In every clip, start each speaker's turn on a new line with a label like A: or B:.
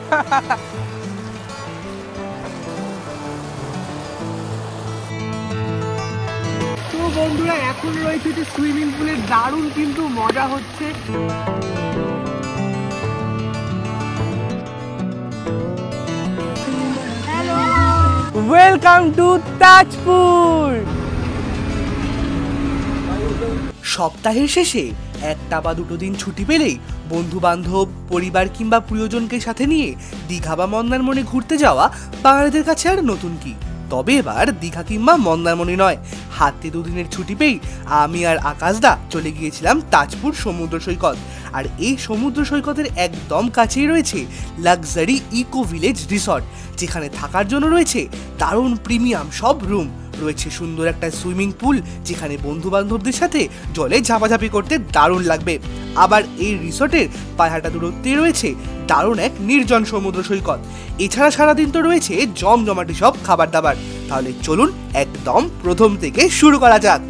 A: তো বন্ধুরা এখন রয়েছে যে সুইমিং পুলে দারুণ কিন্তু মজা হচ্ছে। Welcome to Tajpur. সপ্তাহের শেষে একটা বা দুটো দিন ছুটি পেলেই বন্ধু বান্ধব, পরিবার কিংবা প্রিয়জনকে সাথে নিয়ে দীঘা বা মন্দারমণি ঘুরতে যাওয়া বাঙালিদের কাছে আর নতুন কি। তবে এবার দীঘা কিংবা মন্দারমণি নয়, হাতে দুদিনের ছুটি পেয়েই আমি আর আকাশদা চলে গিয়েছিলাম তাজপুর সমুদ্র সৈকত। আর এই সমুদ্র সৈকতের একদম কাছেই রয়েছে লাক্সারি ইকো ভিলেজ রিসর্ট, যেখানে থাকার জন্য রয়েছে দারুণ প্রিমিয়াম সব রুম, রয়েছে সুন্দর একটা সুইমিং পুল যেখানে বন্ধু বান্ধবদের সাথে জলে ঝাপাঝাপি করতে দারুণ লাগবে। আবার এই রিসর্টের পায়ে হাঁটা দূরত্বে রয়েছে দারুণ এক নির্জন সমুদ্র সৈকত। এছাড়া সারাদিন তো রয়েছে জমজমাটি সব খাবার দাবার। তাহলে চলুন একদম প্রথম থেকে শুরু করা যাক।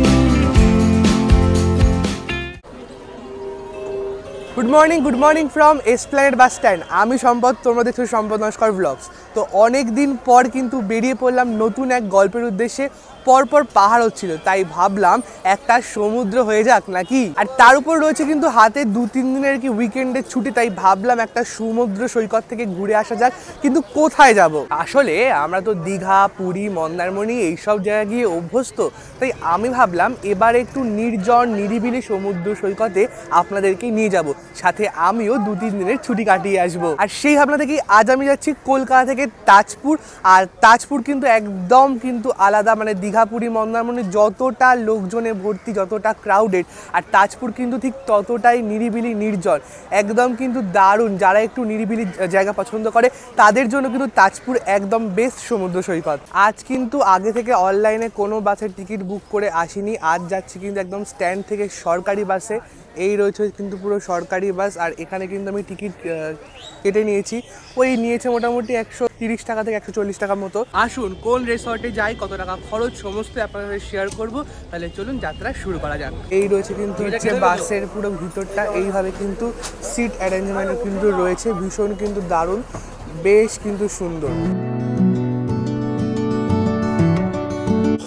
A: Good morning from Esplanade bus stand. আমি সম্পদ, তোমরা দেখছো সম্পদ নস্কর ব্লগস। তো অনেক দিন পর কিন্তু বেরিয়ে পড়লাম নতুন এক গল্পের উদ্দেশ্যে। পরপর পাহাড় হচ্ছিল, তাই ভাবলাম একটা সমুদ্র হয়ে যাক নাকি। আর তার উপর রয়েছে কিন্তু হাতে 2-3 দিনের কি উইকেন্ডের ছুটি, তাই ভাবলাম একটা সমুদ্র সৈকত থেকে ঘুরে আসা যাক। কিন্তু কোথায় যাব? আসলে আমরা তো দীঘা, পুরী, মন্দারমণি এইসব জায়গায় গিয়ে অভ্যস্ত, তাই আমি ভাবলাম এবার একটু নির্জন নিরিবিলি সমুদ্র সৈকতে আপনাদেরকে নিয়ে যাব, সাথে আমিও 2-3 দিনের ছুটি কাটিয়ে আসবো। আর সেই ভাবনা থেকেই আজ আমি যাচ্ছি কলকাতা থেকে তাজপুর। আর তাজপুর কিন্তু একদম কিন্তু আলাদা, মানে দীঘা, পুরী, মন্দারমণি যতটা লোকজনে ভর্তি, যতটা ক্রাউডেড, আর তাজপুর কিন্তু ঠিক ততটাই নিরিবিলি নির্জন, একদম কিন্তু দারুণ। যারা একটু নিরিবিলি জায়গা পছন্দ করে তাদের জন্য কিন্তু তাজপুর একদম বেস্ট সমুদ্র সৈকত। আজ কিন্তু আগে থেকে অনলাইনে কোনো বাসের টিকিট বুক করে আসিনি, আজ যাচ্ছি কিন্তু একদম স্ট্যান্ড থেকে সরকারি বাসে। এই রয়েছে কিন্তু পুরো সরকারি বাস, আর এখানে কিন্তু আমি টিকিট কেটে নিয়েছি। ওই নিয়েছে মোটামুটি 130 টাকা থেকে 140 টাকার মতো। আসুন কোন রিসর্টে যাই, কত টাকা খরচ, সমস্ত আপনাদের সাথে শেয়ার করবো। তাহলে চলুন যাত্রা শুরু করা যাক। এই রয়েছে কিন্তু হচ্ছে বাসের পুরো ভিতরটা, এইভাবে কিন্তু সিট অ্যারেঞ্জমেন্ট কিন্তু রয়েছে, ভীষণ কিন্তু দারুণ, বেশ কিন্তু সুন্দর।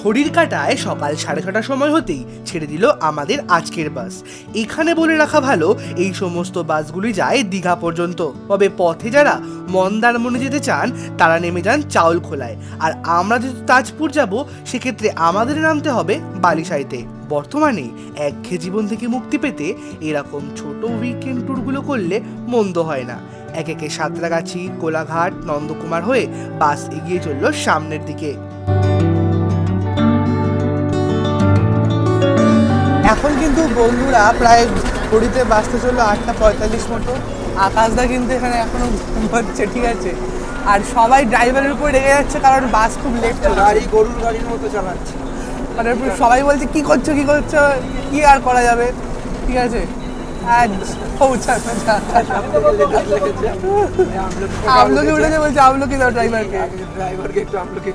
A: ঘড়ির কাঁটায় সকাল 6:30টার সময় হতেই ছেড়ে দিল আমাদের আজকের বাস। এখানে বলে রাখা ভালো, এই সমস্ত বাসগুলি যায় দীঘা পর্যন্ত। তবে পথে যারা মন্দারমণি যেতে চান তারা নেমে যান চাউলখোলায়। আর আমরা যেহেতু তাজপুর যাব, সেক্ষেত্রে আমাদের নামতে হবে বালিসাইতে। বর্তমানে একঘেয়ে জীবন থেকে মুক্তি পেতে এরকম ছোট উইকেন্ড ট্যুরগুলো করলে মন্দ হয় না। একে একে সাঁতরাগাছি, কোলাঘাট, নন্দকুমার হয়ে বাস এগিয়ে চলল সামনের দিকে। এখন কিন্তু বন্ধুরা প্রায় ঘড়িতে বাসতে চললো 8:45 মতো। আকাশদা কিন্তু এখানে এখনো ঘুমাচ্ছে, ঠিক আছে। আর সবাই ড্রাইভারের উপর রেগে যাচ্ছে, কারণ বাস খুব লেট, গাড়ি গরুর গাড়ির মতো চালাচ্ছে। মানে সবাই বলছে কি করছো কি আর করা যাবে, ঠিক আছে। আমলকি উঠেছে, বলছে আমলকি দাও ড্রাইভারকে একটু আমলকি।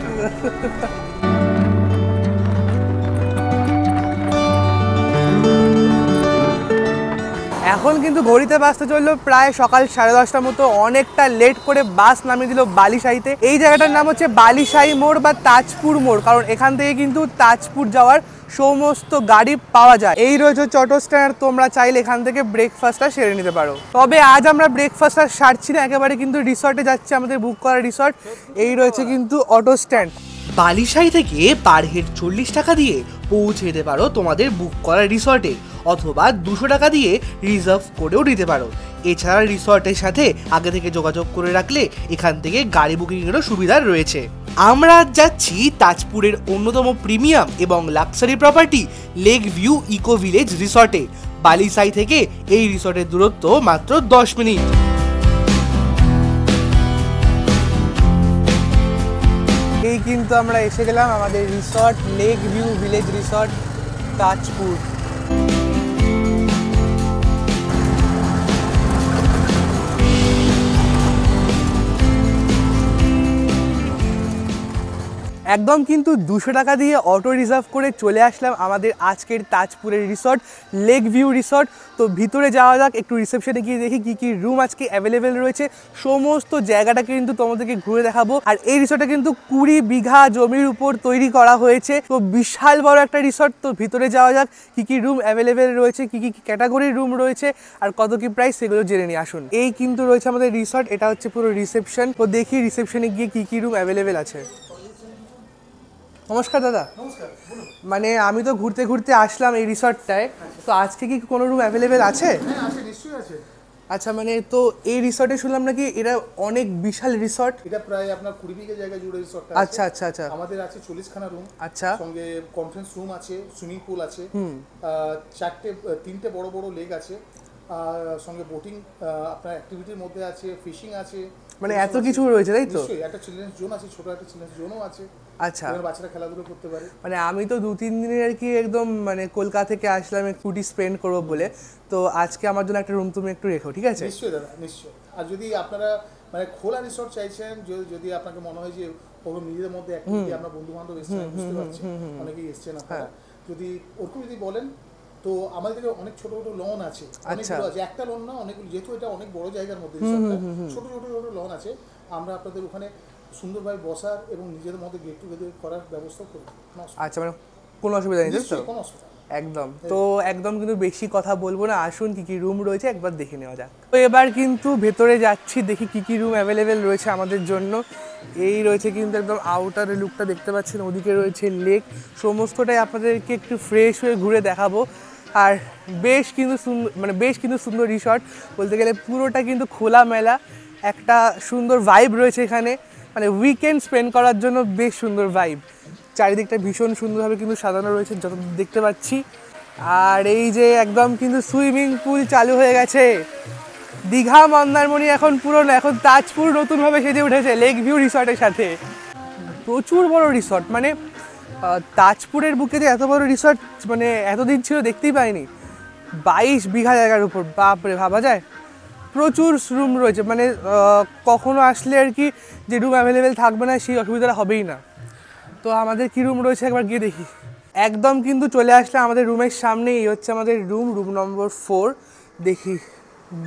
A: এখন কিন্তু ঘড়িতে বাসতে চললো প্রায় সকাল 10:30টার মতো। অনেকটা লেট করে বাস নামিয়ে দিল বালিসাইতে। এই জায়গাটার নাম হচ্ছে বালিসাই মোড় বা তাজপুর মোড়, কারণ এখান থেকে কিন্তু তাজপুর যাওয়ার সমস্ত গাড়ি পাওয়া যায়। এই রয়েছে অটো স্ট্যান্ড, তোমরা চাইলে এখান থেকে ব্রেকফাস্টটা সেরে নিতে পারো। তবে আজ আমরা ব্রেকফাস্টটা সারছি না, একেবারে কিন্তু রিসর্টে যাচ্ছি, আমাদের বুক করা রিসর্ট। এই রয়েছে কিন্তু অটো স্ট্যান্ড। বালিসাই থেকে পার হেড 40 টাকা দিয়ে পৌঁছে যেতে পারো তোমাদের বুক করা রিসর্টে, অথবা 200 টাকা দিয়ে রিজার্ভ করেও নিতে পারো। এছাড়া রিসর্টের সাথে আগে থেকে যোগাযোগ করে রাখলে এখান থেকে গাড়ি বুকিংয়েরও সুবিধা রয়েছে। আমরা আজ যাচ্ছি তাজপুরের অন্যতম প্রিমিয়াম এবং luxury property lake view eco village রিসর্টে। বালিসাই থেকে এই রিসর্টের দূরত্ব মাত্র 10 মিনিট। এই কিন্তু আমরা এসে গেলাম আমাদের resort, lake view village resort, Tajpur. একদম কিন্তু 200 টাকা দিয়ে অটো রিজার্ভ করে চলে আসলাম আমাদের আজকের তাজপুরের রিসর্ট লেক ভিউ রিসর্ট। তো ভিতরে যাওয়া যাক, একটু রিসেপশনে গিয়ে দেখি কী কী রুম আজকে অ্যাভেলেবেল রয়েছে। সমস্ত জায়গাটাকে কিন্তু তোমাদেরকে ঘুরে দেখাবো। আর এই রিসর্টটা কিন্তু 20 বিঘা জমির উপর তৈরি করা হয়েছে, তো বিশাল বড় একটা রিসর্ট। তো ভিতরে যাওয়া যাক, কী কী রুম অ্যাভেলেবেল রয়েছে, কী কী ক্যাটাগরির রুম রয়েছে আর কত কি প্রাইস সেগুলো জেনে নিয়ে আসুন। এই কিন্তু রয়েছে আমাদের রিসর্ট, এটা হচ্ছে পুরো রিসেপশন। তো দেখি রিসেপশনে গিয়ে কী কী রুম অ্যাভেলেবেল আছে। নমস্কার দাদা।
B: নমস্কার, বলুন।
A: মানে আমি তো ঘুরতে ঘুরতে আসলাম এই রিসর্টটায়, তো আজকে কি কোনো রুম অ্যাভেলেবেল আছে?
B: হ্যাঁ, আছে, নিশ্চয়ই আছে।
A: আচ্ছা, মানে তো এই রিসর্টে শুনলাম নাকি এটা অনেক বিশাল রিসর্ট।
B: এটা প্রায় আপনার 20 বিঘা জায়গা জুড়ে রিসর্টটা আছে।
A: আচ্ছা আচ্ছা আচ্ছা।
B: আমাদের আছে 40 খানা রুম।
A: আচ্ছা।
B: সঙ্গে কনফারেন্স রুম আছে, সুইমিং পুল আছে, তিনটে বড় বড় লেক আছে, সঙ্গে বোটিং আপনার অ্যাক্টিভিটির মধ্যে আছে, ফিশিং আছে।
A: মানে এত কিছু রয়েছে তাই তো?
B: নিশ্চয়ই, একটা চিলড্রেন্স জোন আছে, ছোট একটা চিলড্রেন্স জোনও আছে।
A: আচ্ছা,
B: বাচ্চারা খেলাধুলো করতে পারে।
A: মানে আমি তো 2-3 দিনের আর কি একদম মানে কলকাতা থেকে আসলাম ছুটি স্পেন্ড করবো বলে, তো আজকে আমার জন্য একটা রুম তুমি একটু রেখো, ঠিক আছে?
B: নিশ্চয়ই দাদা, নিশ্চয়ই। আর যদি আপনারা মানে খোলা রিসর্ট চাইছেন, যদি আপনাকে মনে হয় যে ওর নিজেদের মধ্যে অ্যাক্টিভিটি, আমরা বন্ধু বান্ধব এসেছেন, বুঝতে পারছি অনেকেই এসছেন আপনারা, যদি ওরকম যদি বলেন তো আমাদের অনেক ছোট ছোট লন আছে, অনেকগুলো আছে, একটা লন না অনেকগুলো, যেহেতু এটা অনেক বড় জায়গার মধ্যে ছোট ছোট ছোট লন আছে। আমরা আপনাদের ওখানে সুন্দরভাবে বসার এবং নিজেদের মধ্যে গেট টুগেদার করার ব্যবস্থা করি।
A: আচ্ছা, মানে কোনো অসুবিধা নেই তো?
B: কোনো অসুবিধা
A: একদম। তো একদম কিন্তু বেশি কথা বলবো না, আসুন কি কি রুম রয়েছে একবার দেখে নেওয়া যাক। তো এবার কিন্তু ভেতরে যাচ্ছি, দেখি কি কি রুম অ্যাভেলেবেল রয়েছে আমাদের জন্য। এই রয়েছে কিন্তু একদম আউটার লুকটা দেখতে পাচ্ছেন, ওদিকে রয়েছে লেক, সমস্তটাই আপনাদেরকে একটু ফ্রেশ হয়ে ঘুরে দেখাবো। আর বেশ কিন্তু সুন্দর রিসর্ট বলতে গেলে, পুরোটা কিন্তু খোলামেলা, একটা সুন্দর ভাইব রয়েছে এখানে, মানে উইকেন্ড স্পেন্ড করার জন্য বেশ সুন্দর ভাইব। চারিদিকটা ভীষণ সুন্দরভাবে কিন্তু সাজানো রয়েছে যত দেখতে পাচ্ছি। আর এই যে একদম কিন্তু সুইমিং পুল চালু হয়ে গেছে। দীঘা মন্দারমণি এখন পুরনো, এখন তাজপুর নতুনভাবে সেজে উঠেছে লেক ভিউ রিসর্টের সাথে। প্রচুর বড় রিসর্ট, মানে তাজপুরের বুকে যে এত বড় রিসর্ট মানে এতদিন ছিল দেখতেই পাইনি। 22 বিঘা জায়গার উপর, বাপরে, ভাবা যায়। প্রচুর রুম রয়েছে, মানে কখনো আসলে আর কি যে রুম অ্যাভেলেবেল থাকবে না সেই অসুবিধাটা হবেই না। তো আমাদের কি রুম রয়েছে একবার গিয়ে দেখি। একদম কিন্তু চলে আসলে আমাদের রুমের সামনে, এই হচ্ছে আমাদের রুম নম্বর 4। দেখি,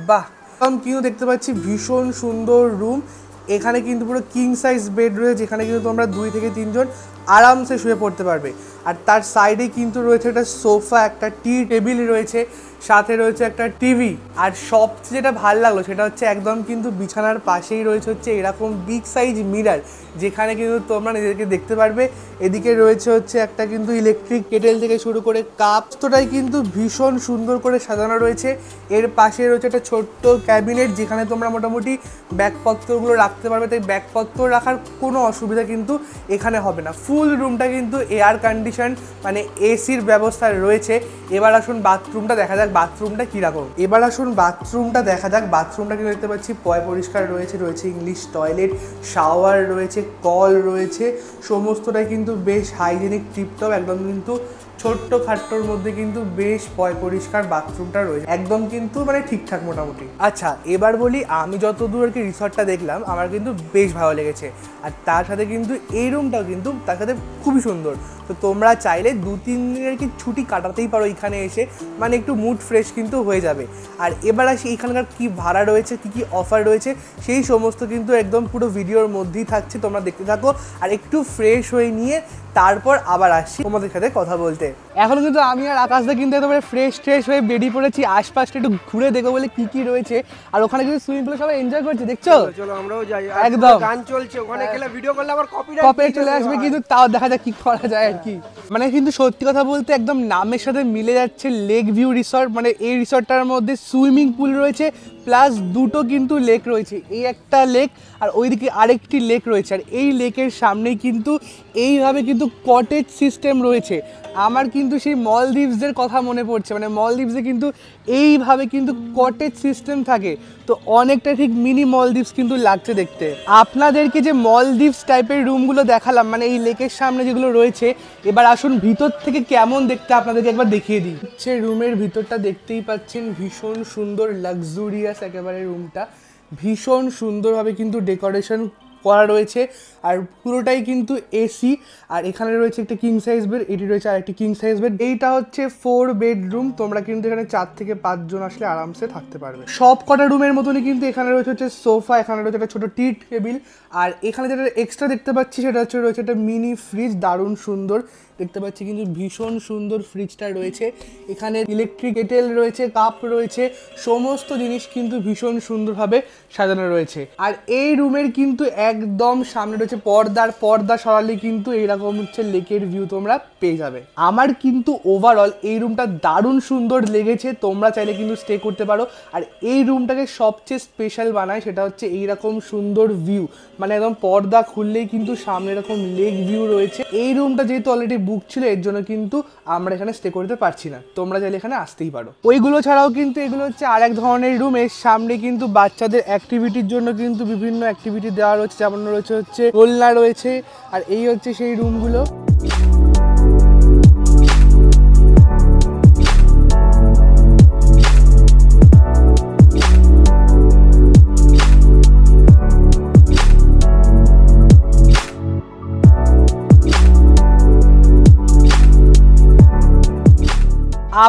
A: বাহ, একদম কিন্তু দেখতে পাচ্ছি ভীষণ সুন্দর রুম। এখানে কিন্তু পুরো কিং সাইজ বেড রয়েছে, যেখানে কিন্তু তোমরা 2 থেকে 3 জন আরামসে শুয়ে পড়তে পারবে। আর তার সাইডে কিন্তু রয়েছে একটা সোফা, একটা টি টেবিল রয়েছে, সাথে রয়েছে একটা টিভি। আর সবচেয়ে যেটা ভালো লাগলো সেটা হচ্ছে একদম কিন্তু বিছানার পাশেই রয়েছে হচ্ছে এরকম বিগ সাইজ মিরার, যেখানে কিন্তু তোমরা নিজেদেরকে দেখতে পারবে। এদিকে রয়েছে হচ্ছে একটা কিন্তু ইলেকট্রিক কেটেল থেকে শুরু করে কাপ, তোটাই কিন্তু ভীষণ সুন্দর করে সাজানো রয়েছে। এর পাশে রয়েছে একটা ছোট্ট ক্যাবিনেট, যেখানে তোমরা মোটামুটি ব্যাগপত্রগুলো রাখতে পারবে, তাই ব্যাগপত্র রাখার কোনো অসুবিধা কিন্তু এখানে হবে না। ফুল রুমটা কিন্তু এয়ার কন্ডিশন, মানে এসির ব্যবস্থা রয়েছে। এবার আসুন বাথরুমটা দেখা যাক, বাথরুমটা কীরকম। বাথরুমটা কিন্তু দেখতে পাচ্ছি পয় পরিষ্কার রয়েছে, রয়েছে ইংলিশ টয়লেট, শাওয়ার রয়েছে, কল রয়েছে, সমস্তটাই কিন্তু বেশ হাইজেনিক, টিপটপ, একদম কিন্তু ছোট্ট খাট্টোর মধ্যে কিন্তু বেশ পয় পরিষ্কার বাথরুমটা রয়েছে, একদম কিন্তু মানে ঠিকঠাক মোটামুটি। আচ্ছা, এবার বলি, আমি যতদূর আর কি রিসর্টটা দেখলাম আমার কিন্তু বেশ ভালো লেগেছে। আর তার সাথে কিন্তু এই রুমটাও কিন্তু তার সাথে খুবই সুন্দর। তো তোমরা চাইলে 2-3 দিনের কি ছুটি কাটাতেই পারো এখানে এসে, মানে একটু মুড ফ্রেশ কিন্তু হয়ে যাবে। আর এবার আসি এখানকার কি ভাড়া রয়েছে, কি অফার রয়েছে, সেই সমস্ত কিন্তু একদম পুরো ভিডিওর মধ্যেই থাকছে, তোমরা দেখতে থাকো। আর একটু ফ্রেশ হয়ে নিয়ে তারপর আবার আসছি তোমাদের সাথে কথা বলতে। এখন কিন্তু আমি আর আকাশদা কিন্তু একেবারে ফ্রেশ হয়ে বেরিয়ে পড়েছি আশপাশটা একটু ঘুরে দেখবো বলে কি রয়েছে। আর ওখানে কিন্তু সুইমিং পুলে সবাই এনজয় করছে, দেখছো?
C: চলো আমরাও যাই,
A: একদম
C: গান চলছে ওখানে, গেলে ভিডিও করলে আবার কপিরাইট
A: চলে আসবে, কিন্তু তাও দেখা যাক কি করা যায় আর কি। মানে কিন্তু সত্যি কথা বলতে একদম নামের সাথে মিলে যাচ্ছে লেক ভিউ রিসর্ট। মানে এই রিসর্টটার মধ্যে সুইমিং পুল রয়েছে, প্লাস 2টো কিন্তু লেক রয়েছে, এই একটা লেক আর ওইদিকে আরেকটি লেক রয়েছে। আর এই লেকের সামনেই কিন্তু এইভাবে কিন্তু কটেজ সিস্টেম রয়েছে। আমার কিন্তু সেই মলদ্বীপসের কথা মনে পড়ছে, মানে মলদ্বীপসে কিন্তু এইভাবে কিন্তু কটেজ সিস্টেম থাকে, তো অনেকটা ঠিক মিনি মলদ্বীপস কিন্তু লাগছে দেখতে। আপনাদেরকে যে মলদ্বীপস টাইপের রুমগুলো দেখালাম, মানে এই লেকের সামনে যেগুলো রয়েছে, এবার আসুন ভিতর থেকে কেমন দেখতে আপনাদেরকে একবার দেখিয়ে দিই। সে রুমের ভিতরটা দেখতেই পাচ্ছেন, ভীষণ সুন্দর লাক্সুরিয়াস একেবারে রুমটা, ভীষণ সুন্দরভাবে কিন্তু ডেকোরেশন করা রয়েছে, আর পুরোটাই কিন্তু এসি। আর এখানে রয়েছে একটা কিং সাইজ বেড, এটি রয়েছে আর একটি কিং সাইজ বেড। এইটা হচ্ছে 4 বেডরুম, তোমরা কিন্তু এখানে 4 থেকে 5 জন আসলে আরামসে থাকতে পারবে। সব কটা রুমের মতনই কিন্তু এখানে রয়েছে হচ্ছে সোফা, এখানে রয়েছে একটা ছোট টি টেবিল, আর এখানে যেটা এক্সট্রা দেখতে পাচ্ছি সেটা হচ্ছে রয়েছে একটা মিনি ফ্রিজ, দারুণ সুন্দর দেখতে পাচ্ছি, কিন্তু ভীষণ সুন্দর ফ্রিজটা রয়েছে। এখানে ইলেকট্রিক কেটেল রয়েছে, কাপ রয়েছে, সমস্ত জিনিস কিন্তু ভীষণ সুন্দরভাবে সাজানো রয়েছে। আর এই রুমের কিন্তু একদম সামনে রয়েছে পর্দা সরালে কিন্তু এইরকম হচ্ছে লেকের ভিউ তোমরা পেয়ে যাবে। আমার কিন্তু ওভারঅল এই রুমটা দারুণ সুন্দর লেগেছে, তোমরা চাইলে কিন্তু স্টে করতে পারো। আর এই রুমটাকে সবচেয়ে স্পেশাল বানায় সেটা হচ্ছে এইরকম সুন্দর ভিউ, মানে একদম পর্দা খুললেই কিন্তু সামনে এরকম লেক ভিউ রয়েছে। এই রুমটা যেহেতু অলরেডি বুক ছিল এর জন্য কিন্তু আমরা এখানে স্টে করতে পারছি না, তোমরা চাইলে এখানে আসতেই পারো। ওইগুলো ছাড়াও কিন্তু এগুলো হচ্ছে আর এক ধরনের রুম, এর সামনে কিন্তু বাচ্চাদের অ্যাক্টিভিটির জন্য কিন্তু বিভিন্ন অ্যাক্টিভিটি দেওয়া রয়েছে, যেমন রয়েছে হচ্ছে দোলনা রয়েছে। আর এই হচ্ছে সেই রুমগুলো।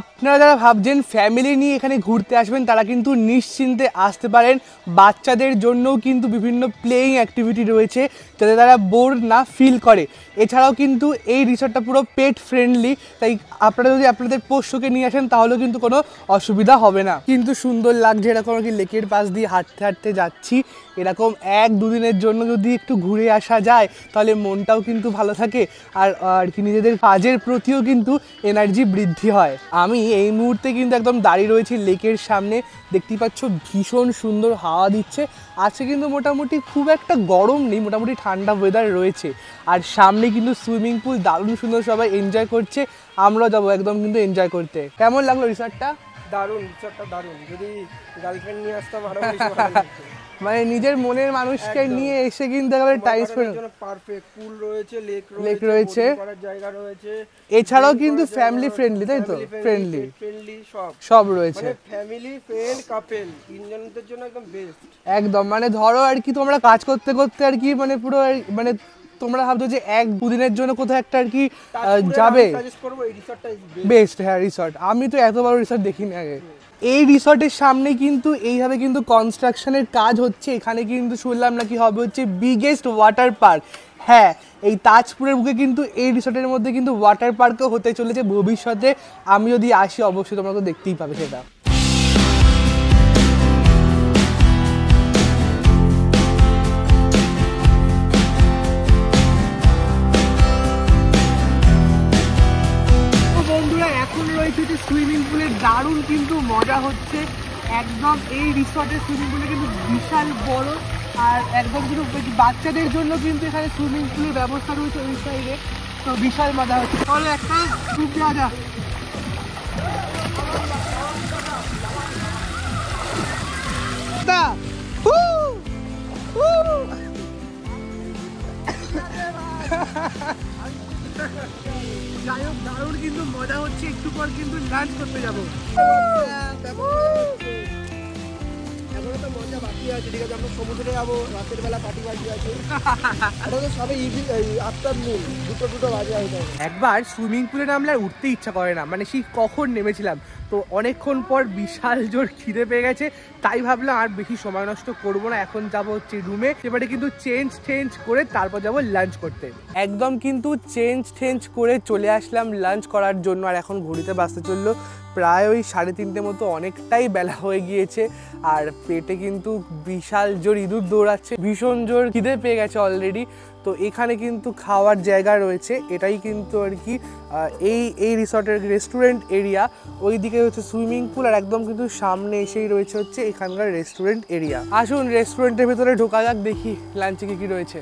A: আপনারা যারা ভাবছেন ফ্যামিলি নিয়ে এখানে ঘুরতে আসবেন তারা কিন্তু নিশ্চিন্তে আসতে পারেন। বাচ্চাদের জন্যও কিন্তু বিভিন্ন প্লেয়িং অ্যাক্টিভিটি রয়েছে যাতে তারা বোর না ফিল করে। এছাড়াও কিন্তু এই রিসর্টটা পুরো পেট ফ্রেন্ডলি, তাই আপনারা যদি আপনাদের পোষ্যকে নিয়ে আসেন তাহলেও কিন্তু কোনো অসুবিধা হবে না। কিন্তু সুন্দর লাগছে এরকম আর কি, লেকের পাশ দিয়ে হাঁটতে হাঁটতে যাচ্ছি। এরকম 1-2 দিনের জন্য যদি একটু ঘুরে আসা যায় তাহলে মনটাও কিন্তু ভালো থাকে, আর কি নিজেদের কাজের প্রতিও কিন্তু এনার্জি বৃদ্ধি হয়। আমি এই মুহূর্তে কিন্তু একদম দাঁড়িয়ে রয়েছি লেকের সামনে, দেখতেই পাচ্ছ ভীষণ সুন্দর হাওয়া দিচ্ছে। আজকে কিন্তু মোটামুটি খুব একটা গরম নেই, মোটামুটি ঠান্ডা ওয়েদার রয়েছে। আর সামনে কিন্তু সুইমিং পুল, দারুণ সুন্দর, সবাই এনজয় করছে, আমরাও যাবো একদম কিন্তু এনজয় করতে। কেমন লাগলো রিসর্টটা?
C: দারুণ, রিসর্টটা দারুণ। যদি গার্লফ্রেন্ড নিয়ে আসতাম আরো বেশি ভালো লাগতো।
A: মানে নিজের মনের মানুষকে নিয়ে এসে কিন্তু একেবারে টাইম স্পেন্ড।
C: পারফেক্ট পুল রয়েছে, লেক
A: রয়েছে,
C: করার জায়গা রয়েছে,
A: এছাড়াও কিন্তু ফ্যামিলি ফ্রেন্ডলি, তাই তো? ফ্রেন্ডলি সব রয়েছে,
C: মানে ফ্যামিলি ফ্রেন্ড কাপল তিনজনদের জন্য একদম বেস্ট।
A: একদম মানে ধরো আর কি তোমরা কাজ করতে করতে আর কি মানে পুরো মানে তোমরা ভাবছো যে 1-2 দিনের জন্য কোথাও একটা আর কি যাবে, বেস্ট। হ্যাঁ রিসর্ট, আমি তো এত বড় রিসর্ট দেখিনি আগে। এই রিসর্টের সামনে কিন্তু এইভাবে কিন্তু কনস্ট্রাকশনের কাজ হচ্ছে। এখানে কিন্তু শুনলাম নাকি হবে হচ্ছে বিগেস্ট ওয়াটার পার্ক। হ্যাঁ, এই তাজপুরের বুকে কিন্তু এই রিসর্টের মধ্যে কিন্তু ওয়াটার পার্কও হতে চলেছে ভবিষ্যতে। আমি যদি আসি অবশ্যই তোমরা তো দেখতেই পাবে সেটা। এখন রয়েছে যে সুইমিং পুলের দারুণ কিন্তু মজা হচ্ছে। একদম এই রিসর্টের সুইমিং পুলে কিন্তু বিশাল বড়, আর একদম কিন্তু বাচ্চাদের জন্য কিন্তু এখানে সুইমিং পুলের ব্যবস্থা রয়েছে ওই সাইডে, তো বিশাল মজা হচ্ছে। তাহলে একটা খুব মজা। যাই হোক, দারুণ কিন্তু মজা হচ্ছে। একটু পর কিন্তু লাঞ্চ করতে যাবো।
C: এখনো তো মজা বাকি আছে, ঠিক আছে? আমরা সমুদ্রে যাবো, রাতের বেলা পার্টি বাজি আছে। সবাই আফটারনুন 2টো বাজে হয়ে যাবে।
A: একবার সুইমিং পুলে নামলে আর উঠতে ইচ্ছা করে না, মানে সেই কখন নেমেছিলাম, তো অনেকক্ষণ পর বিশাল জোর খিদে পেয়ে গেছে, তাই ভাবলাম আর বেশি সময় নষ্ট করবো না, এখন যাবো হচ্ছে রুমে। এবারে কিন্তু চেঞ্জ করে তারপর যাবো লাঞ্চ করতে। একদম কিন্তু চেঞ্জ করে চলে আসলাম লাঞ্চ করার জন্য। আর এখন ঘড়িতে বাজতে চললো প্রায় ওই 3:30 মতো, অনেকটাই বেলা হয়ে গিয়েছে। আর পেটে কিন্তু বিশাল জোর ইঁদুর দৌড়াচ্ছে, ভীষণ জোর খিদে পেয়ে গেছে অলরেডি। তো এখানে কিন্তু খাওয়ার জায়গা রয়েছে, এটাই কিন্তু আর কি এই রিসর্টের রেস্টুরেন্ট এরিয়া। ওই দিকে হচ্ছে সুইমিং পুল, আর একদম কিন্তু সামনে এসেই রয়েছে হচ্ছে এখানকার রেস্টুরেন্ট এরিয়া। আসুন রেস্টুরেন্টের ভেতরে ঢোকা যাক, দেখি লাঞ্চে কি রয়েছে।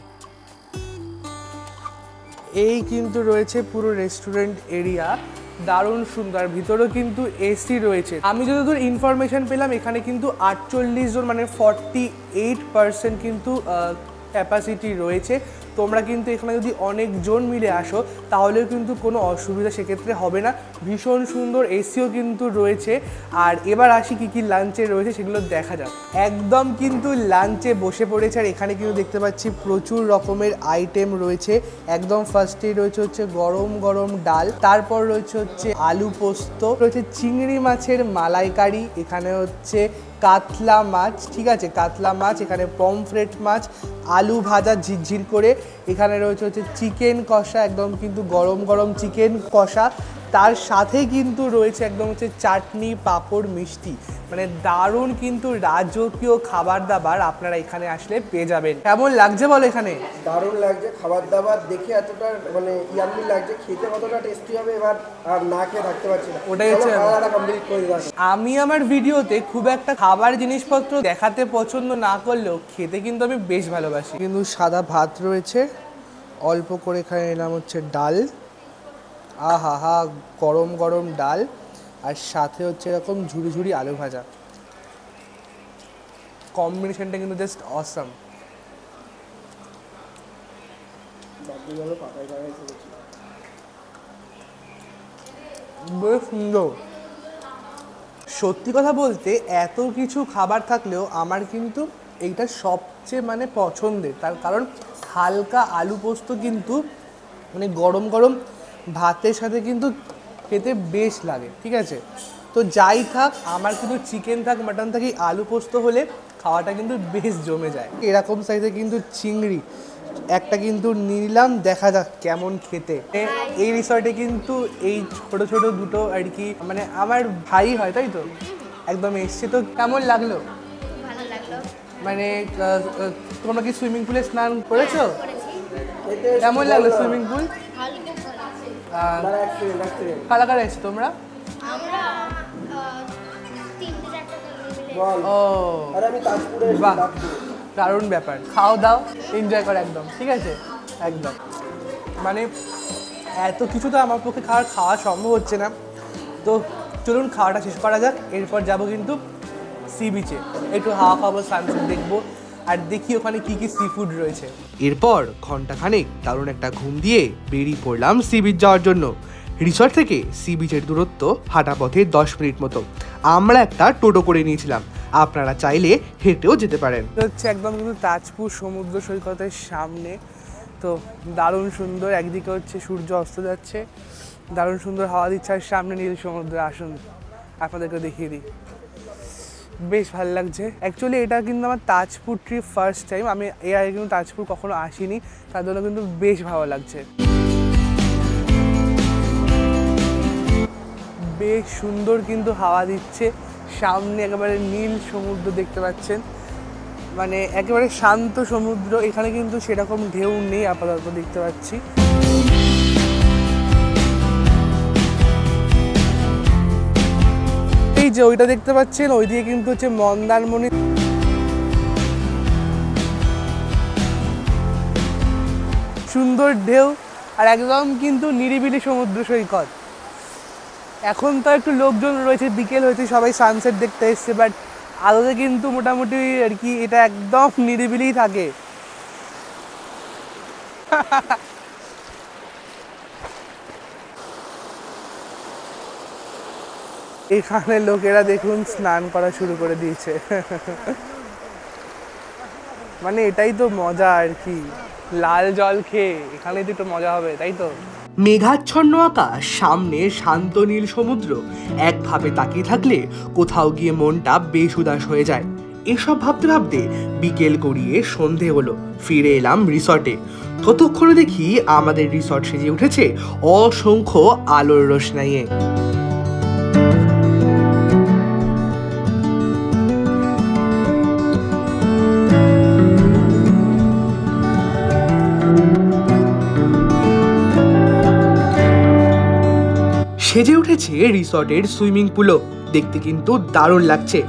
A: এই কিন্তু রয়েছে পুরো রেস্টুরেন্ট এরিয়া, দারুণ সুন্দর, ভিতরেও কিন্তু এসি রয়েছে। আমি যতদূর ইনফরমেশন পেলাম এখানে কিন্তু 48 জন মানে 48% কিন্তু ক্যাপাসিটি রয়েছে। তোমরা কিন্তু এখানে যদি অনেকজন মিলে আসো তাহলেও কিন্তু কোনো অসুবিধা সেক্ষেত্রে হবে না। ভীষণ সুন্দর এসিও কিন্তু রয়েছে। আর এবার আসি কী কী লাঞ্চে রয়েছে সেগুলো দেখা যাক। একদম কিন্তু লাঞ্চে বসে পড়েছে, আর এখানে কিন্তু দেখতে পাচ্ছি প্রচুর রকমের আইটেম রয়েছে। একদম ফার্স্টেই রয়েছে হচ্ছে গরম গরম ডাল, তারপর রয়েছে হচ্ছে আলু পোস্ত, রয়েছে চিংড়ি মাছের মালাইকারি, এখানে হচ্ছে কাতলা মাছ, ঠিক আছে কাতলা মাছ, এখানে পমফ্রেট মাছ, আলু ভাজা ঝিরঝির করে, এখানে রয়েছে হচ্ছে চিকেন কষা, একদম কিন্তু গরম গরম চিকেন কষা, তার সাথে কিন্তু রয়েছে একদম হচ্ছে চাটনি পাঁপড় মিষ্টি। মানে দারুণ কিন্তু রাজকীয় খাবার দাবার আপনারা এখানে আসলে পেয়ে যাবেন। কেমন লাগছে বলো এখানে?
C: দারুণ লাগছে, খাবার দাবার দেখে এতটা মানে ইয়াম্মি লাগছে, খেতে কতটা টেস্টি হবে এবার আর না খেয়ে থাকতে পারছি না।
A: ওটাই হচ্ছে
C: খাওয়াটা কমপ্লিট করে দিলাম।
A: আমি আমার ভিডিওতে খুব একটা খাবার জিনিসপত্র দেখাতে পছন্দ না করলেও খেতে কিন্তু আমি বেশ ভালোবাসি। কিন্তু সাদা ভাত রয়েছে, অল্প করে এখানে নিলাম হচ্ছে ডাল, আহা হা গরম গরম ডাল, আর সাথে হচ্ছে এরকম ঝুড়ি ঝুড়ি আলু ভাজা। কম্বিনেশনটা কিন্তু জাস্ট অসাম। বেশ সুন্দর। সত্যি কথা বলতে এত কিছু খাবার থাকলেও আমার কিন্তু এইটা সবচেয়ে মানে পছন্দের, তার কারণ হালকা আলু পোস্ত কিন্তু মানে গরম গরম ভাতের সাথে কিন্তু খেতে বেশ লাগে, ঠিক আছে। তো যাই থাক, আমার কিন্তু চিকেন থাক মাটন থাকি, আলু পোস্ত হলে খাওয়াটা কিন্তু বেশ জমে যায়। এরকম সাইজে কিন্তু চিংড়ি একটা কিন্তু নিলাম, দেখা যাক কেমন খেতে। এই রিসর্টে কিন্তু এই ছোট ছোট দুটো আর কি মানে আমার ভাই হয়, তাই তো একদম এসছে। তো কেমন লাগলো?
D: ভালো লাগলো।
A: মানে তোমরা কি সুইমিং পুলে স্নান করেছো? কেমন লাগলো সুইমিং পুল? কারা কারা এসছো তোমরা?
D: আমরা 3-4টা মিলে।
A: ও
C: আর আমি তাজপুরে
A: বাহ, দারুণ ব্যাপার। খাও দাও এনজয় করো একদম, ঠিক আছে একদম। মানে এত কিছু তো আমার পক্ষে খাওয়া সম্ভব হচ্ছে না, তো চলুন খাওয়াটা শেষ করা যাক। এরপর যাব কিন্তু সি বিচে, একটু হাওয়া খাবো, সানসেট দেখবো, আর দেখি ওখানে কি কি সি ফুড রয়েছে। এরপর ঘন্টাখানেক দারুণ একটা ঘুম দিয়ে বেরিয়ে পড়লাম সি বিচ যাওয়ার জন্য। রিসর্ট থেকে সি বিচের দূরত্ব হাঁটা পথে 10 মিনিট মতো। আমরা একটা টোটো করে নিয়েছিলাম, আপনারা চাইলে হেঁটেও যেতে পারেন। হচ্ছে একদম কিন্তু তাজপুর সমুদ্র সৈকতের সামনে, তো দারুণ সুন্দর। একদিকে হচ্ছে সূর্য অস্ত যাচ্ছে, দারুণ সুন্দর হাওয়া দিচ্ছে, আর সামনে নীল সমুদ্র। আসুন আপনাদেরকে দেখিয়ে দিই, বেশ ভালো লাগছে। অ্যাকচুয়ালি এটা কিন্তু আমার তাজপুর ট্রিপ ফার্স্ট টাইম, আমি এর আগে কিন্তু তাজপুর কখনো আসিনি, তার জন্য কিন্তু বেশ ভালো লাগছে। বেশ সুন্দর কিন্তু হাওয়া দিচ্ছে, সামনে একেবারে নীল সমুদ্র দেখতে পাচ্ছেন, মানে একেবারে শান্ত সমুদ্র। এখানে কিন্তু সেরকম ঢেউ নেই আপাতত দেখতে পাচ্ছি। এই যে ওইটা দেখতে পাচ্ছেন, ওইদিকে কিন্তু হচ্ছে মন্দারমণি। সুন্দর ঢেউ আর একদম কিন্তু নিরিবিলি সমুদ্র সৈকত। এখন তো একটু লোকজন রয়েছে, বিকেল হয়েছে, সবাই সানসেট দেখতে এসছে, বাট আদতে কিন্তু মোটামুটি আর কি এটা একদম নিরিবিলি থাকে। এখানে লোকেরা দেখুন স্নান করা শুরু করে দিয়েছে। মানে এটাই তো মজা আর কি, লাল জল খেয়ে এখানে তো মজা হবে, তাই তো। মেঘাচ্ছন্ন আকাশ, সামনে শান্ত নীল সমুদ্র, একভাবে তাকিয়ে থাকলে কোথাও গিয়ে মনটা বেশ উদাস হয়ে যায়। এসব ভাবতে ভাবতে বিকেল গড়িয়ে সন্ধে হলো, ফিরে এলাম রিসর্টে। ততক্ষণে দেখি আমাদের রিসর্ট সেজে উঠেছে অসংখ্য আলোর রোশনাইয়ে। সেজে উঠেছে রিসর্টের সুইমিং পুলও, দেখতে কিন্তু দারুণ লাগছে।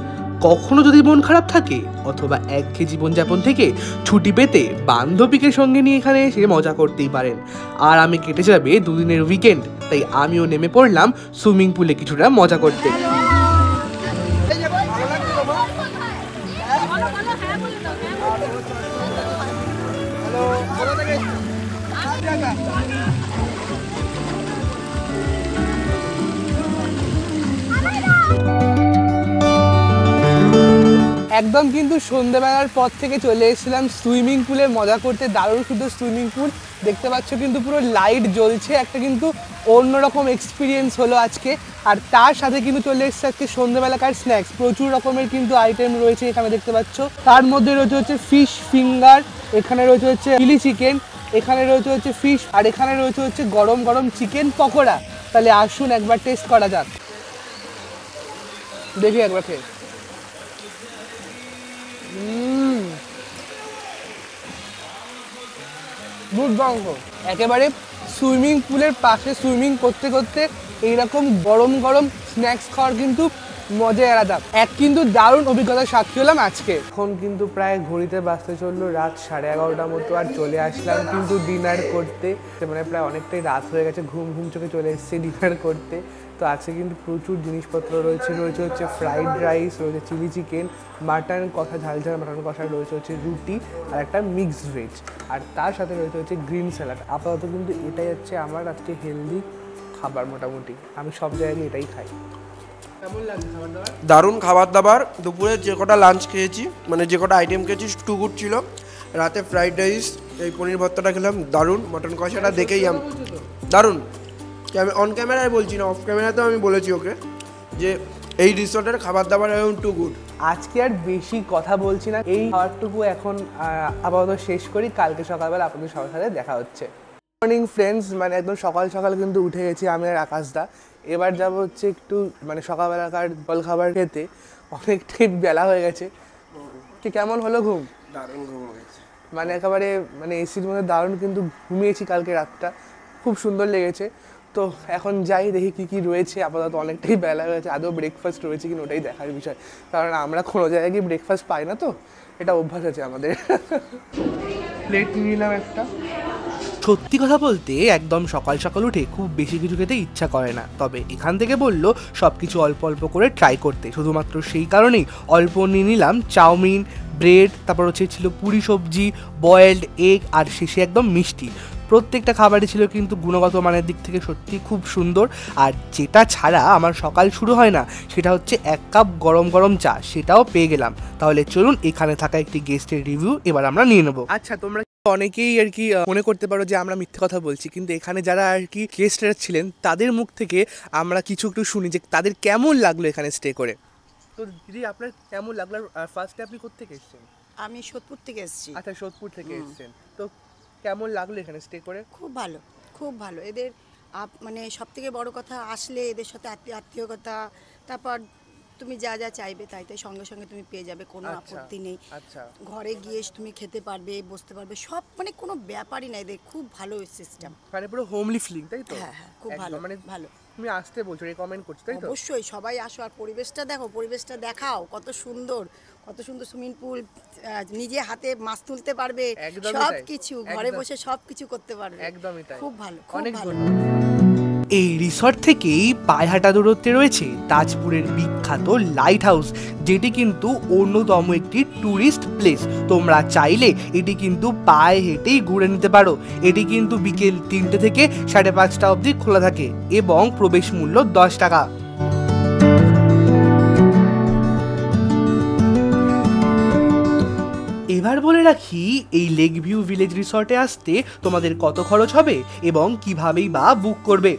A: কখনো যদি মন খারাপ থাকে অথবা একঘেয়ে জীবনযাপন থেকে ছুটি পেতে বান্ধবীকে সঙ্গে নিয়ে এখানে এসে মজা করতেই পারেন। আর আমি কেটে যাবে দুদিনের উইকেন্ড, তাই আমিও নেমে পড়লাম সুইমিং পুলে কিছুটা মজা করতে। একদম কিন্তু সন্ধ্যেবেলার পর থেকে চলে এসেছিলাম সুইমিং পুলে মজা করতে। দারুণ শুধু সুইমিং পুল, দেখতে পাচ্ছ কিন্তু পুরো লাইট জ্বলছে, একটা কিন্তু অন্যরকম এক্সপিরিয়েন্স হলো আজকে। আর তার সাথে কিন্তু চলে এসেছে আজকে সন্ধ্যেবেলাকার স্ন্যাক্স। প্রচুর রকমের কিন্তু আইটেম রয়েছে এখানে দেখতে পাচ্ছ। তার মধ্যে রয়েছে হচ্ছে ফিশ ফিঙ্গার, এখানে রয়েছে হচ্ছে চিলি চিকেন, এখানে রয়েছে হচ্ছে ফিশ, আর এখানে রয়েছে হচ্ছে গরম গরম চিকেন পকোড়া। তাহলে আসুন একবার টেস্ট করা যাক, দেখি একবার খেয়ে। দুর্দান্ত, একেবারে সুইমিং পুলের পাশে সুইমিং করতে করতে এইরকম গরম গরম স্ন্যাক্স খাওয়ার কিন্তু মজাই আলাদা। এক কিন্তু দারুণ অভিজ্ঞতার সাক্ষী হলাম আজকে। এখন কিন্তু প্রায় ঘড়িতে বাজতে চললো রাত 11:30 মতো, আর চলে আসলাম কিন্তু ডিনার করতে। মানে প্রায় অনেকটাই রাত হয়ে গেছে, ঘুম চোখে চলে এসেছে ডিনার করতে। তো আজকে কিন্তু প্রচুর জিনিসপত্র রয়েছে, রয়েছে হচ্ছে ফ্রাইড রাইস, রয়েছে চিলি চিকেন, মাটন কষা, ঝাল ঝাল মাটন কষা, রয়েছে হচ্ছে রুটি আর একটা মিক্সড ভেজ, আর তার সাথে রয়েছে হচ্ছে গ্রিন স্যালাড। আপাতত কিন্তু এটাই হচ্ছে আমার আজকে হেলদি খাবার। মোটামুটি আমি সব জায়গায় এটাই খাই। কেমন লাগছে খাবার দাবার?
C: দারুণ খাবার দাবার। দুপুরে যে কটা লাঞ্চ খেয়েছি, মানে যে কটা আইটেম খেয়েছি টু গুড ছিল। রাতে ফ্রাইড রাইস, এই পনির ভর্তাটা খেলাম দারুণ, মটন কষাটা দেখেই দারুণ। অন ক্যামেরায় বলছি না, অফ ক্যামেরাতেও আমি বলেছি ওকে যে এই রিসর্টের খাবার দাবার এখন টু গুড।
A: আজকে আর বেশি কথা বলছি না, এই খাবারটুকু এখন আপাতত শেষ করি। কালকে সকালবেলা আপনাদের সবার সাথে দেখা হচ্ছে। মর্নিং ফ্রেন্ডস, মানে একদম সকাল সকাল কিন্তু উঠে গেছি আমি আর আকাশদা। এবার যাব হচ্ছে একটু মানে সকালবেলাকার জল খাবার খেতে, অনেকটাই বেলা হয়ে গেছে। কেমন হলো ঘুম?
C: দারুণ ঘুম হয়েছে,
A: মানে একেবারে মানে এসির মধ্যে দারুণ কিন্তু ঘুমিয়েছি কালকে রাতটা, খুব সুন্দর লেগেছে। তো এখন যাই দেখি কী কী রয়েছে। আপাতত অনেকটাই বেলা হয়ে গেছে, আদৌ ব্রেকফাস্ট রয়েছে কিনা ওটাই দেখার বিষয়, কারণ আমরা কোনো জায়গায় গিয়ে ব্রেকফাস্ট পাই না, তো এটা অভ্যাস আছে আমাদের। প্লেট নিয়ে নিলাম একটা। সত্যি কথা বলতে একদম সকাল সকাল উঠে খুব বেশি কিছু খেতে ইচ্ছা করে না, তবে এখান থেকে বললো সব কিছু অল্প অল্প করে ট্রাই করতে, শুধুমাত্র সেই কারণেই অল্প নিয়ে নিলাম চাউমিন, ব্রেড, তারপর হচ্ছে ছিল পুরি সবজি, বয়েলড এগ, আর শেষে একদম মিষ্টি। প্রত্যেকটা খাবারই ছিল কিন্তু গুণগত মানের দিক থেকে সত্যি খুব সুন্দর। আর যেটা ছাড়া আমার সকাল শুরু হয় না সেটা হচ্ছে 1 কাপ গরম গরম চা, সেটাও পেয়ে গেলাম। তাহলে চলুন এখানে থাকা একটি গেস্টের রিভিউ এবার আমরা নিয়ে নেবো। আচ্ছা, তোমরা অনেকেই আর কি মনে করতে পারো যে আমরা মিথ্যে কথা বলছি, কিন্তু এখানে যারা আর কি গেস্টরা ছিলেন তাদের মুখ থেকে আমরা কিছু একটু শুনি যে তাদের কেমন লাগলো এখানে স্টে করে। তো দিদি, আপনার কেমন লাগলো? ফার্স্টে আপনি কোত্থেকে এসেছেন?
E: আমি সোদপুর থেকে এসেছি।
A: আচ্ছা, সোদপুর থেকে এসেছেন। তো কেমন লাগলো এখানে স্টে করে?
E: খুব ভালো, খুব ভালো। এদের মানে সব থেকে বড় কথা, আসলে এদের সাথে আত্মীয়তা, তারপর তুমি যা যা চাইবে তাই তাই সঙ্গে সঙ্গে তুমি পেয়ে যাবে, কোনো আপত্তি নেই।
A: আচ্ছা,
E: ঘরে গিয়ে তুমি খেতে পারবে, বসতে পারবে, সব মানে কোনো ব্যাপারই নাই। এদের খুব ভালো সিস্টেম,
A: মানে পুরো হোমলি ফিলিং, তাই তো?
E: হ্যাঁ হ্যাঁ, খুব ভালো, মানে ভালো।
A: তুমি আসতে বলছো, রেকমেন্ড করছো, তাই তো?
E: অবশ্যই সবাই আসো, আর পরিবেশটা দেখো, পরিবেশটা দেখাও, কত সুন্দর, কত সুন্দর সুইমিং পুল, নিজে হাতে মাছ তুলতে পারবে, সব কিছু ঘরে বসে সব কিছু করতে পারবে।
A: একদমই তাই,
E: খুব ভালো,
A: অনেক
E: ভালো।
A: এই রিসর্ট থেকেই পায়ে হাঁটা দূরত্বে রয়েছে তাজপুরের বিখ্যাত লাইট হাউস, যেটি কিন্তু অন্যতম একটি ট্যুরিস্ট প্লেস। তোমরা চাইলে এটি কিন্তু পায়ে হেঁটেই ঘুরে নিতে পারো। এটি কিন্তু বিকেল 3টে থেকে 5:30 অবধি খোলা থাকে এবং প্রবেশ মূল্য 10 টাকা। এবার বলে রাখি, এই লেক ভিউ ভিলেজ রিসর্টে আসতে তোমাদের কত খরচ হবে এবং কিভাবেই বা বুক করবে।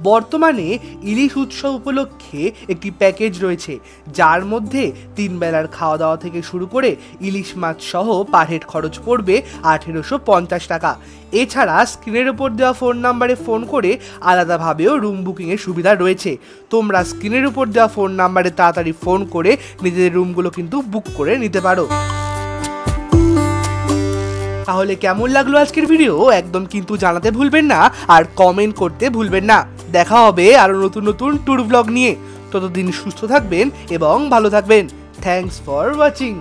A: বর্তমানে ইলিশ উৎসব উপলক্ষে একটি প্যাকেজ রয়েছে, যার মধ্যে 3 বেলার খাওয়া দাওয়া থেকে শুরু করে ইলিশ মাছ সহ পার হেড খরচ পড়বে 1850 টাকা। এছাড়া স্ক্রিনের ওপর দেওয়া ফোন নাম্বারে ফোন করে আলাদাভাবেও রুম বুকিংয়ের সুবিধা রয়েছে। তোমরা স্ক্রিনের উপর দেওয়া ফোন নাম্বারে তাড়াতাড়ি ফোন করে নিজেদের রুমগুলো কিন্তু বুক করে নিতে পারো। তাহলে কেমন লাগলো আজকের ভিডিও একদম কিন্তু জানাতে ভুলবেন না, আর কমেন্ট করতে ভুলবেন না। দেখা হবে আরো নতুন নতুন ট্যুর ব্লগ নিয়ে। ততদিন সুস্থ থাকবেন এবং ভালো থাকবেন। Thanks for watching.